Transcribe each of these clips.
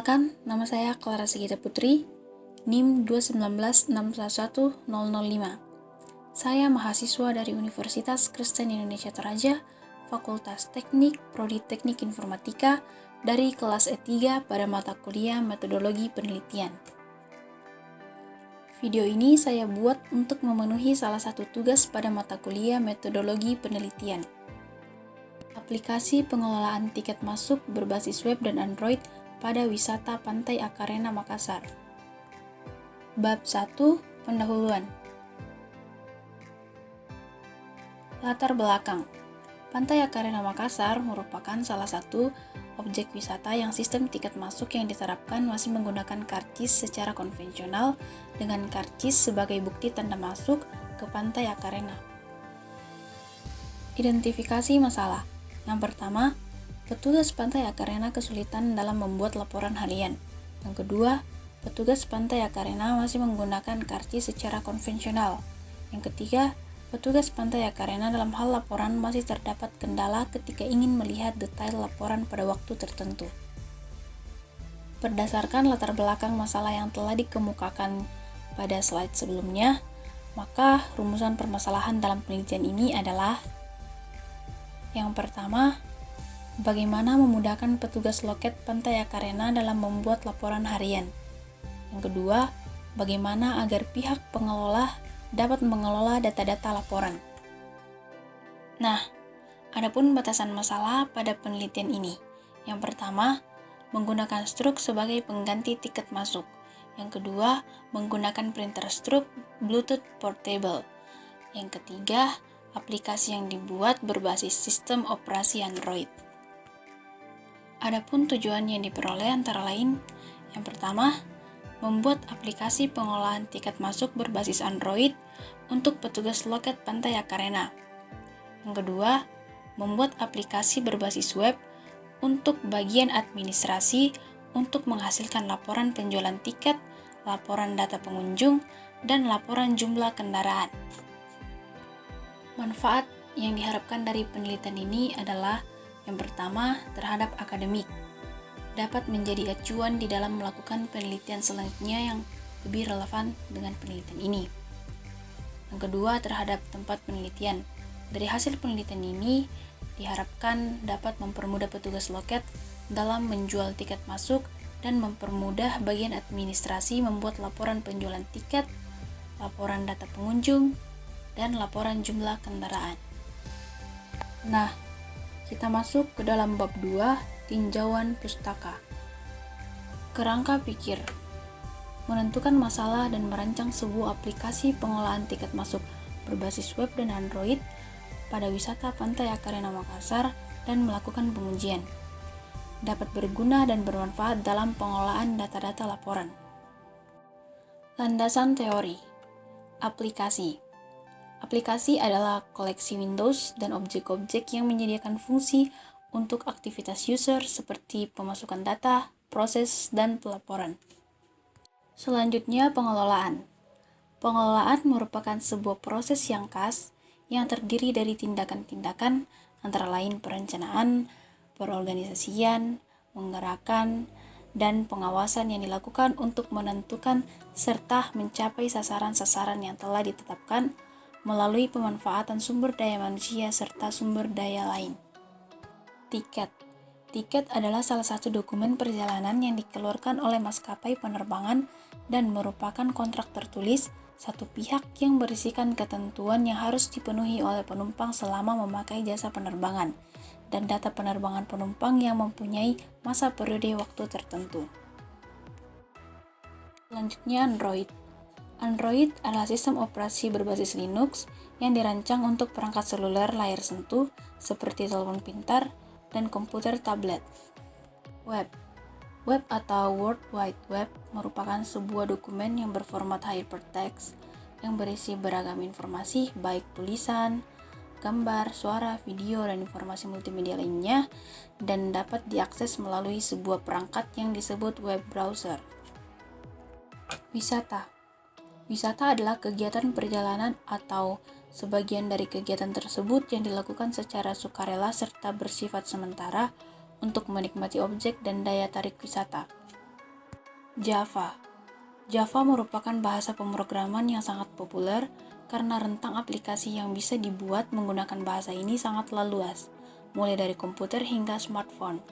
Perkenalkan, nama saya Clara Sigita Putri, NIM 219611005. Saya mahasiswa dari Universitas Kristen Indonesia Toraja, Fakultas Teknik, Prodi Teknik Informatika, dari kelas E3 pada mata kuliah Metodologi Penelitian. Video ini saya buat untuk memenuhi salah satu tugas pada mata kuliah Metodologi Penelitian. Aplikasi pengelolaan tiket masuk berbasis web dan Android pada wisata Pantai Akarena Makassar. Bab 1. Pendahuluan. Latar belakang. Pantai Akarena Makassar merupakan salah satu objek wisata yang sistem tiket masuk yang diterapkan masih menggunakan karcis secara konvensional dengan karcis sebagai bukti tanda masuk ke Pantai Akarena. Identifikasi masalah. Yang pertama, petugas Pantai Akarena kesulitan dalam membuat laporan harian. Yang kedua, petugas Pantai Akarena masih menggunakan karcis secara konvensional. Yang ketiga, petugas Pantai Akarena dalam hal laporan masih terdapat kendala ketika ingin melihat detail laporan pada waktu tertentu. Berdasarkan latar belakang masalah yang telah dikemukakan pada slide sebelumnya, maka rumusan permasalahan dalam penelitian ini adalah: yang pertama, bagaimana memudahkan petugas loket Pantai Akarena dalam membuat laporan harian. Yang kedua, bagaimana agar pihak pengelola dapat mengelola data-data laporan. Nah, adapun batasan masalah pada penelitian ini. Yang pertama, menggunakan struk sebagai pengganti tiket masuk. Yang kedua, menggunakan printer struk Bluetooth portable. Yang ketiga, aplikasi yang dibuat berbasis sistem operasi Android. Adapun tujuan yang diperoleh antara lain: yang pertama, membuat aplikasi pengolahan tiket masuk berbasis Android untuk petugas loket Pantai Akarena. Yang kedua, membuat aplikasi berbasis web untuk bagian administrasi untuk menghasilkan laporan penjualan tiket, laporan data pengunjung, dan laporan jumlah kendaraan. Manfaat yang diharapkan dari penelitian ini adalah: yang pertama, terhadap akademik, dapat menjadi acuan di dalam melakukan penelitian selanjutnya yang lebih relevan dengan penelitian ini. Yang kedua, terhadap tempat penelitian. Dari hasil penelitian ini diharapkan dapat mempermudah petugas loket dalam menjual tiket masuk dan mempermudah bagian administrasi membuat laporan penjualan tiket, laporan data pengunjung, dan laporan jumlah kendaraan. Nah, kita masuk ke dalam bab 2, tinjauan pustaka. Kerangka pikir. Menentukan masalah dan merancang sebuah aplikasi pengolahan tiket masuk berbasis web dan Android pada wisata Pantai Akarena Makassar dan melakukan pengujian. Dapat berguna dan bermanfaat dalam pengolahan data-data laporan. Landasan teori. Aplikasi. Aplikasi adalah koleksi Windows dan objek-objek yang menyediakan fungsi untuk aktivitas user seperti pemasukan data, proses, dan pelaporan. Selanjutnya, pengelolaan. Pengelolaan merupakan sebuah proses yang khas yang terdiri dari tindakan-tindakan antara lain perencanaan, perorganisasian, menggerakkan, dan pengawasan yang dilakukan untuk menentukan serta mencapai sasaran-sasaran yang telah ditetapkan melalui pemanfaatan sumber daya manusia serta sumber daya lain. Tiket. Tiket adalah salah satu dokumen perjalanan yang dikeluarkan oleh maskapai penerbangan dan merupakan kontrak tertulis satu pihak yang berisikan ketentuan yang harus dipenuhi oleh penumpang selama memakai jasa penerbangan dan data penerbangan penumpang yang mempunyai masa periode waktu tertentu. Selanjutnya, Android. Android adalah sistem operasi berbasis Linux yang dirancang untuk perangkat seluler layar sentuh seperti telepon pintar dan komputer tablet. Web. Web atau World Wide Web merupakan sebuah dokumen yang berformat hypertext yang berisi beragam informasi baik tulisan, gambar, suara, video, dan informasi multimedia lainnya dan dapat diakses melalui sebuah perangkat yang disebut web browser. Wisata. Wisata adalah kegiatan perjalanan atau sebagian dari kegiatan tersebut yang dilakukan secara sukarela serta bersifat sementara untuk menikmati objek dan daya tarik wisata. Java. Java merupakan bahasa pemrograman yang sangat populer karena rentang aplikasi yang bisa dibuat menggunakan bahasa ini sangatlah luas, mulai dari komputer hingga smartphone.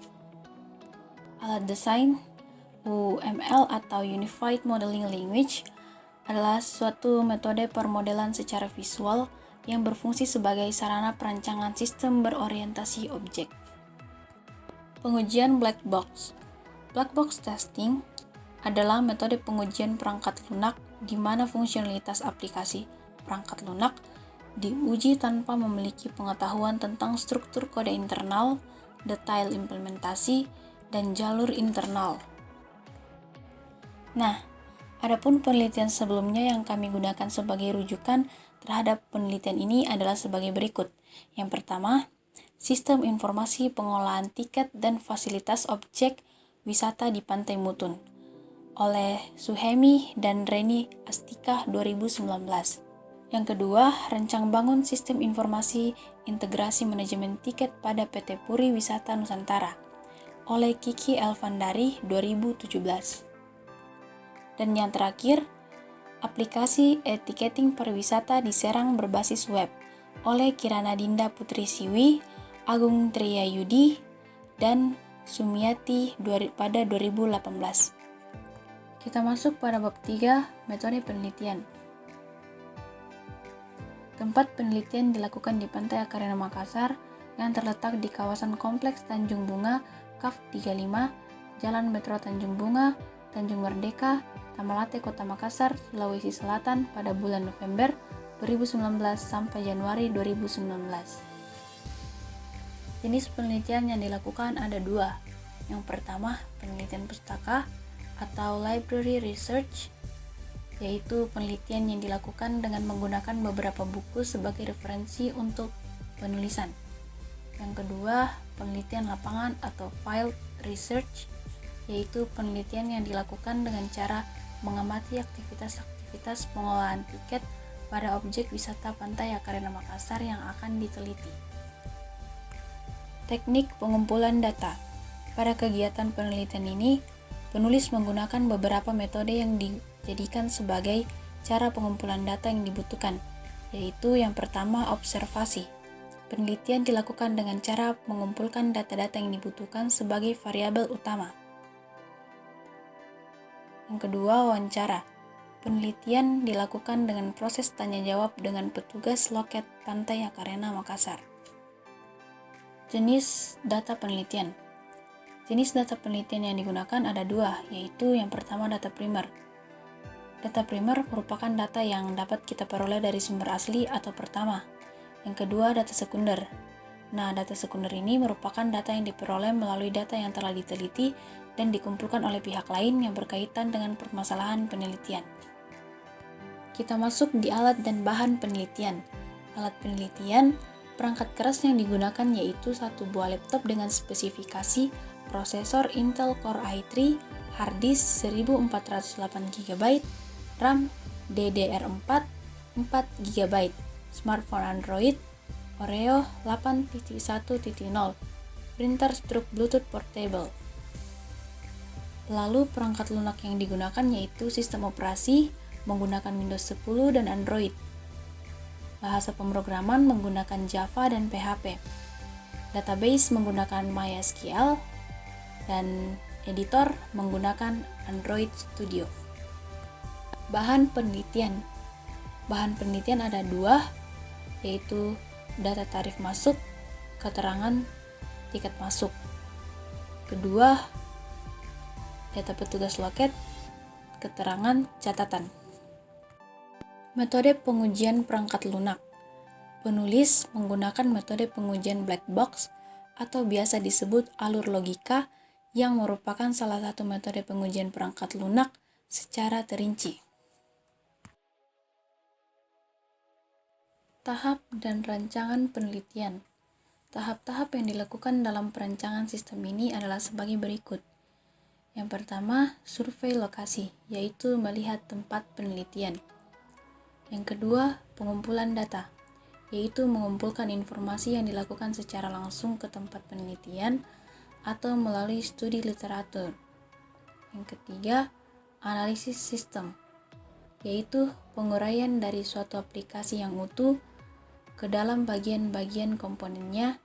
Alat desain UML atau Unified Modeling Language adalah suatu metode permodelan secara visual yang berfungsi sebagai sarana perancangan sistem berorientasi objek. Pengujian black box. Black box testing adalah metode pengujian perangkat lunak di mana fungsionalitas aplikasi perangkat lunak diuji tanpa memiliki pengetahuan tentang struktur kode internal, detail implementasi, dan jalur internal. Nah, adapun penelitian sebelumnya yang kami gunakan sebagai rujukan terhadap penelitian ini adalah sebagai berikut. Yang pertama, Sistem Informasi Pengolahan Tiket dan Fasilitas Objek Wisata di Pantai Mutun oleh Suhemi dan Reni Astika 2019. Yang kedua, Rencang Bangun Sistem Informasi Integrasi Manajemen Tiket pada PT Puri Wisata Nusantara oleh Kiki Elvandari 2017. Dan yang terakhir, Aplikasi Etiketing Pariwisata di Serang berbasis web oleh Kirana Dinda Putri Siwi, Agung Triyayudi, dan Sumiati pada 2018. Kita masuk pada bab 3, metode penelitian. Tempat penelitian dilakukan di Pantai Akarena Makassar yang terletak di kawasan Kompleks Tanjung Bunga, KAF 35, Jalan Metro Tanjung Bunga, Tanjung Merdeka, Tamalate, Kota Makassar, Sulawesi Selatan pada bulan November 2019 sampai Januari 2019. Jenis penelitian yang dilakukan ada dua. Yang pertama, penelitian pustaka atau library research, yaitu penelitian yang dilakukan dengan menggunakan beberapa buku sebagai referensi untuk penulisan. Yang kedua, penelitian lapangan atau field research, yaitu penelitian yang dilakukan dengan cara mengamati aktivitas-aktivitas pengolahan tiket pada objek wisata Pantai Akarena Makassar yang akan diteliti. Teknik pengumpulan data. Pada kegiatan penelitian ini, penulis menggunakan beberapa metode yang dijadikan sebagai cara pengumpulan data yang dibutuhkan, yaitu yang pertama, observasi. Penelitian dilakukan dengan cara mengumpulkan data-data yang dibutuhkan sebagai variabel utama. Yang kedua, wawancara. Penelitian dilakukan dengan proses tanya-jawab dengan petugas loket Pantai Akarena Makassar. Jenis data penelitian. Jenis data penelitian yang digunakan ada dua, yaitu yang pertama data primer. Data primer merupakan data yang dapat kita peroleh dari sumber asli atau pertama. Yang kedua, data sekunder. Nah, data sekunder ini merupakan data yang diperoleh melalui data yang telah diteliti dan dikumpulkan oleh pihak lain yang berkaitan dengan permasalahan penelitian. Kita masuk di alat dan bahan penelitian. Alat penelitian, perangkat keras yang digunakan yaitu satu buah laptop dengan spesifikasi prosesor Intel Core i3, hard disk 1408 GB, RAM DDR4 4 GB, smartphone Android Oreo 8.1.0, printer stroke Bluetooth portable. Lalu perangkat lunak yang digunakan yaitu sistem operasi menggunakan Windows 10 dan Android. Bahasa pemrograman menggunakan Java dan PHP. Database menggunakan MySQL dan editor menggunakan Android Studio. Bahan penelitian. Bahan penelitian ada dua, yaitu data tarif masuk, keterangan tiket masuk. Kedua, data petugas loket, keterangan catatan. Metode pengujian perangkat lunak. Penulis menggunakan metode pengujian black box atau biasa disebut alur logika yang merupakan salah satu metode pengujian perangkat lunak secara terinci. Tahap dan rancangan penelitian. Tahap-tahap yang dilakukan dalam perancangan sistem ini adalah sebagai berikut. Yang pertama, survei lokasi, yaitu melihat tempat penelitian. Yang kedua, pengumpulan data, yaitu mengumpulkan informasi yang dilakukan secara langsung ke tempat penelitian atau melalui studi literatur. Yang ketiga, analisis sistem, yaitu penguraian dari suatu aplikasi yang utuh ke dalam bagian-bagian komponennya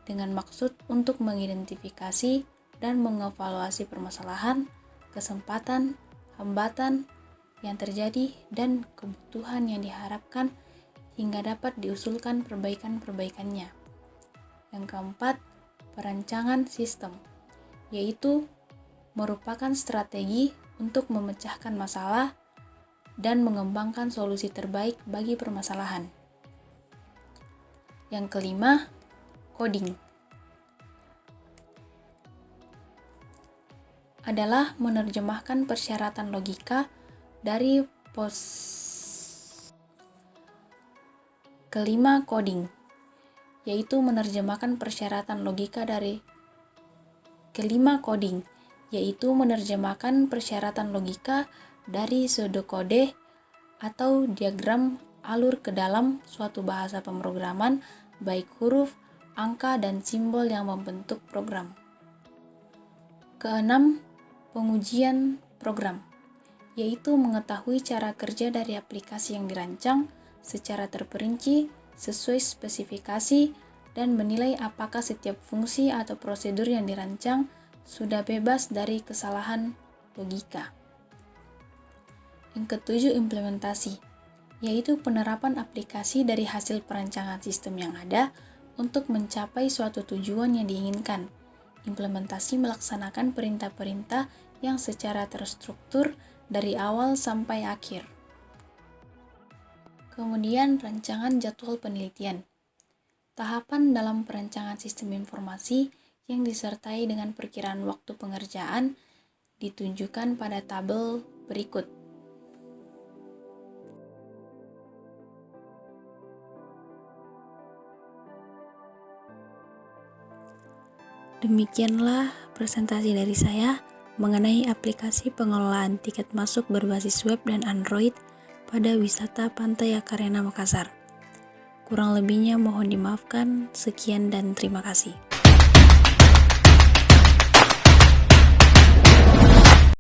dengan maksud untuk mengidentifikasi dan mengevaluasi permasalahan, kesempatan, hambatan yang terjadi, dan kebutuhan yang diharapkan hingga dapat diusulkan perbaikan-perbaikannya. Yang keempat, perancangan sistem, yaitu merupakan strategi untuk memecahkan masalah dan mengembangkan solusi terbaik bagi permasalahan. Yang kelima, coding adalah menerjemahkan persyaratan logika dari Kelima, coding, yaitu menerjemahkan persyaratan logika dari pseudokode atau diagram alur ke dalam suatu bahasa pemrograman, baik huruf, angka, dan simbol yang membentuk program. Keenam, pengujian program, yaitu mengetahui cara kerja dari aplikasi yang dirancang secara terperinci sesuai spesifikasi dan menilai apakah setiap fungsi atau prosedur yang dirancang sudah bebas dari kesalahan logika. Yang ketujuh, implementasi, yaitu penerapan aplikasi dari hasil perancangan sistem yang ada untuk mencapai suatu tujuan yang diinginkan. Implementasi melaksanakan perintah-perintah yang secara terstruktur dari awal sampai akhir. Kemudian, rancangan jadwal penelitian. Tahapan dalam perancangan sistem informasi yang disertai dengan perkiraan waktu pengerjaan ditunjukkan pada tabel berikut. Demikianlah presentasi dari saya mengenai aplikasi pengelolaan tiket masuk berbasis web dan Android pada wisata Pantai Akarena Makassar. Kurang lebihnya mohon dimaafkan. Sekian dan terima kasih.